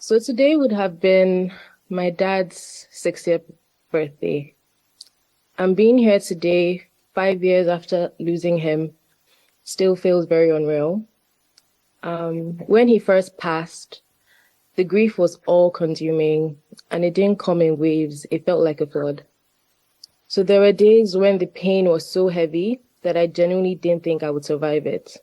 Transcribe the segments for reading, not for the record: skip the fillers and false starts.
So today would have been my dad's 60th birthday. And being here today, 5 years after losing him, still feels very unreal. When he first passed, the grief was all-consuming, and it didn't come in waves. It felt like a flood. So there were days when the pain was so heavy that I genuinely didn't think I would survive it.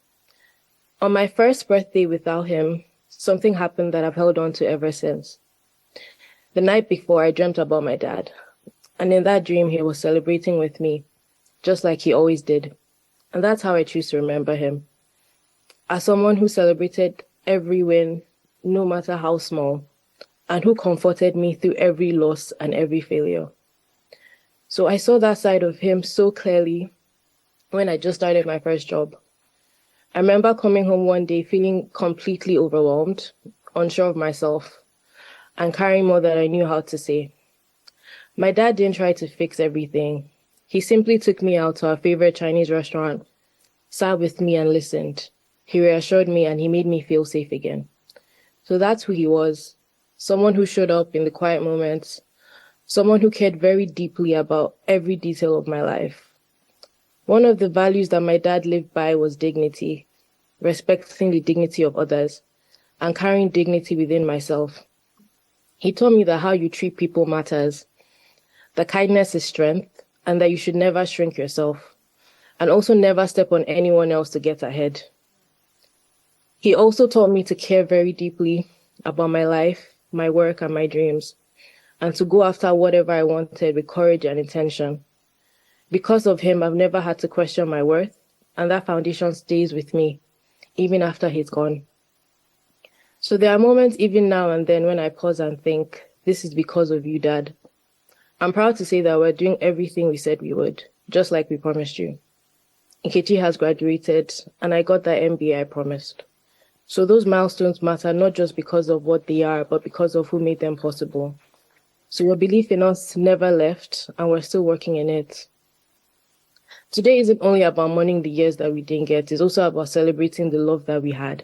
On my first birthday without him, something happened that I've held on to ever since. The night before, I dreamt about my dad. And in that dream, he was celebrating with me, just like he always did. And that's how I choose to remember him. As someone who celebrated every win, no matter how small, and who comforted me through every loss and every failure. So I saw that side of him so clearly when I just started my first job. I remember coming home one day feeling completely overwhelmed, unsure of myself, and carrying more than I knew how to say. My dad didn't try to fix everything. He simply took me out to our favorite Chinese restaurant, sat with me and listened. He reassured me and he made me feel safe again. So that's who he was. Someone who showed up in the quiet moments. Someone who cared very deeply about every detail of my life. One of the values that my dad lived by was dignity, respecting the dignity of others, and carrying dignity within myself. He taught me that how you treat people matters, that kindness is strength, and that you should never shrink yourself, and also never step on anyone else to get ahead. He also taught me to care very deeply about my life, my work, and my dreams, and to go after whatever I wanted with courage and intention. Because of him, I've never had to question my worth, and that foundation stays with me, even after he's gone. So there are moments even now and then when I pause and think, this is because of you, Dad. I'm proud to say that we're doing everything we said we would, just like we promised you. Nkechi has graduated, and I got that MBA I promised. So those milestones matter not just because of what they are, but because of who made them possible. So your belief in us never left, and we're still working in it. Today isn't only about mourning the years that we didn't get, it's also about celebrating the love that we had.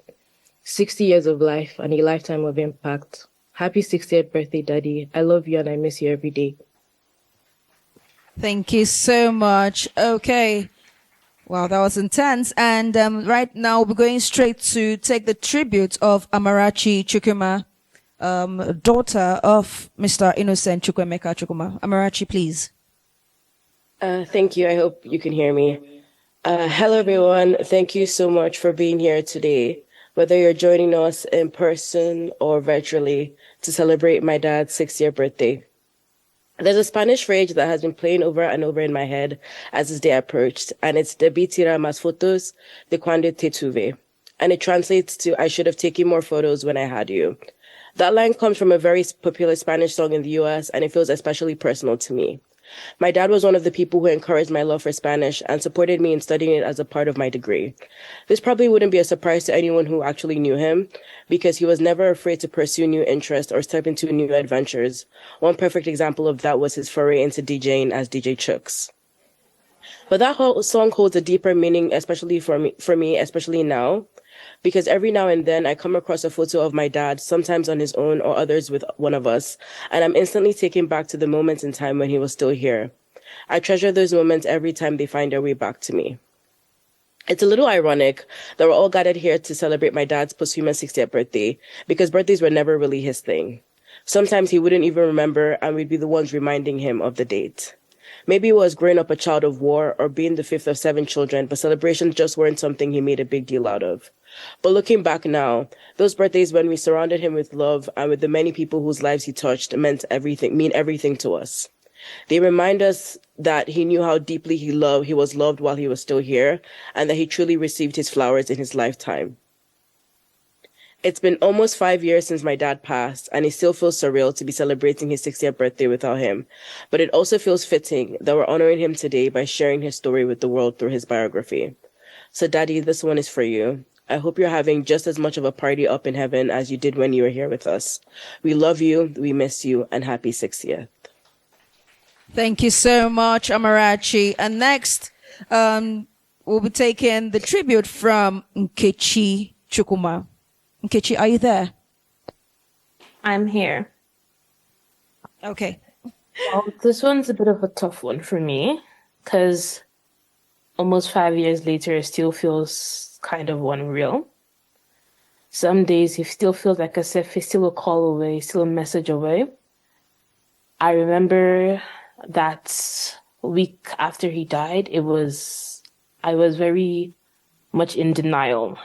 60 years of life and a lifetime of impact. Happy 60th birthday, Daddy. I love you and I miss you every day. Thank you so much. Okay. Wow, that was intense. And right now, we're going straight to take the tribute of Amarachi Chukwuma, daughter of Mr. Innocent Chukwuma. Amarachi, please. Thank you. I hope you can hear me. Hello, everyone. Thank you so much for being here today, whether you're joining us in person or virtually to celebrate my dad's 60th birthday. There's a Spanish phrase that has been playing over and over in my head as this day approached, and it's debí tirar más fotos de cuando te tuve. And it translates to, I should have taken more photos when I had you. That line comes from a very popular Spanish song in the US, and it feels especially personal to me. My dad was one of the people who encouraged my love for Spanish and supported me in studying it as a part of my degree. This probably wouldn't be a surprise to anyone who actually knew him, because he was never afraid to pursue new interests or step into new adventures. One perfect example of that was his foray into DJing as DJ Chooks. But that whole song holds a deeper meaning, especially for me, especially now, because every now and then I come across a photo of my dad, sometimes on his own or others with one of us, and I'm instantly taken back to the moments in time when he was still here. I treasure those moments every time they find their way back to me. It's a little ironic that we're all gathered here to celebrate my dad's posthumous 60th birthday, because birthdays were never really his thing. Sometimes he wouldn't even remember, and we'd be the ones reminding him of the date. Maybe it was growing up a child of war or being the fifth of 7 children, but celebrations just weren't something he made a big deal out of. But looking back now, those birthdays when we surrounded him with love and with the many people whose lives he touched mean everything to us. They remind us that he knew how deeply he was loved while he was still here, and that he truly received his flowers in his lifetime. It's been almost 5 years since my dad passed, and it still feels surreal to be celebrating his 60th birthday without him. But it also feels fitting that we're honoring him today by sharing his story with the world through his biography. So, Daddy, this one is for you. I hope you're having just as much of a party up in heaven as you did when you were here with us. We love you, we miss you, and happy 60th. Thank you so much, Amarachi. And next, we'll be taking the tribute from Nkechi Chukwuma. Nkechi, are you there? I'm here. Okay. Well, this one's a bit of a tough one for me because almost 5 years later, it still feels kind of unreal. Some days it still feels like as if it's still a call away, still a message away. I remember that week after he died, I was very much in denial.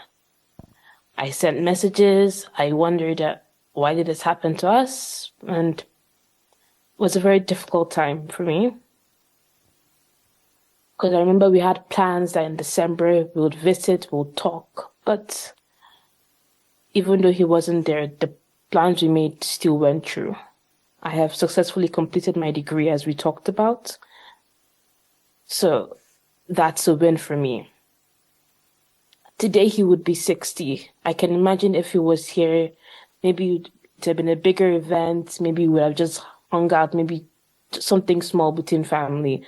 I sent messages. I wondered why did this happen to us? And it was a very difficult time for me. Because I remember we had plans that in December we would visit, we would talk. But even though he wasn't there, the plans we made still went through. I have successfully completed my degree as we talked about. So that's a win for me. Today he would be 60. I can imagine if he was here, maybe it would have been a bigger event. Maybe we would have just hung out, maybe something small between family.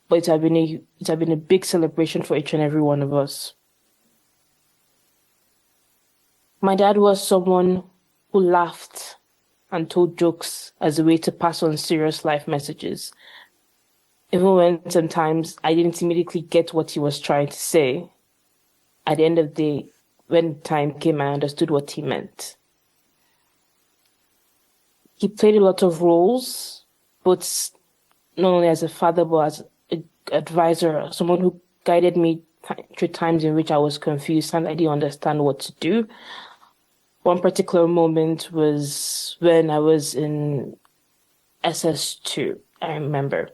But it have been a big celebration for each and every one of us. My dad was someone who laughed and told jokes as a way to pass on serious life messages. Even when sometimes I didn't immediately get what he was trying to say, at the end of the day, when time came, I understood what he meant. He played a lot of roles, both not only as a father, but as an advisor, someone who guided me through times in which I was confused and I didn't understand what to do. One particular moment was when I was in SS2, I remember.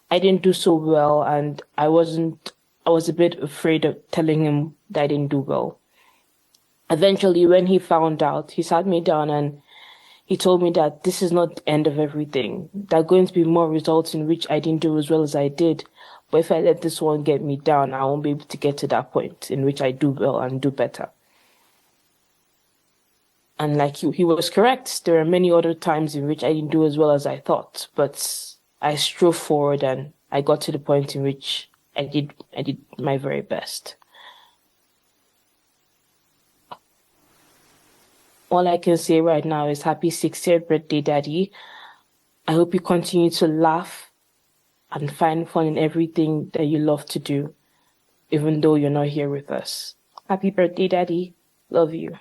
I didn't do so well and I was a bit afraid of telling him that I didn't do well. Eventually, when he found out, he sat me down and he told me that this is not the end of everything. There are going to be more results in which I didn't do as well as I did. But if I let this one get me down, I won't be able to get to that point in which I do well and do better. And like he was correct. There are many other times in which I didn't do as well as I thought, but I strove forward and I got to the point in which I did my very best. All I can say right now is happy 60th birthday, Daddy. I hope you continue to laugh and find fun in everything that you love to do, even though you're not here with us. Happy birthday, Daddy. Love you.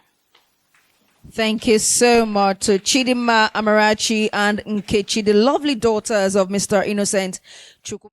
Thank you so much to Chidinma, Amarachi, and Nkechi, the lovely daughters of Mr. Innocent Chukwuma.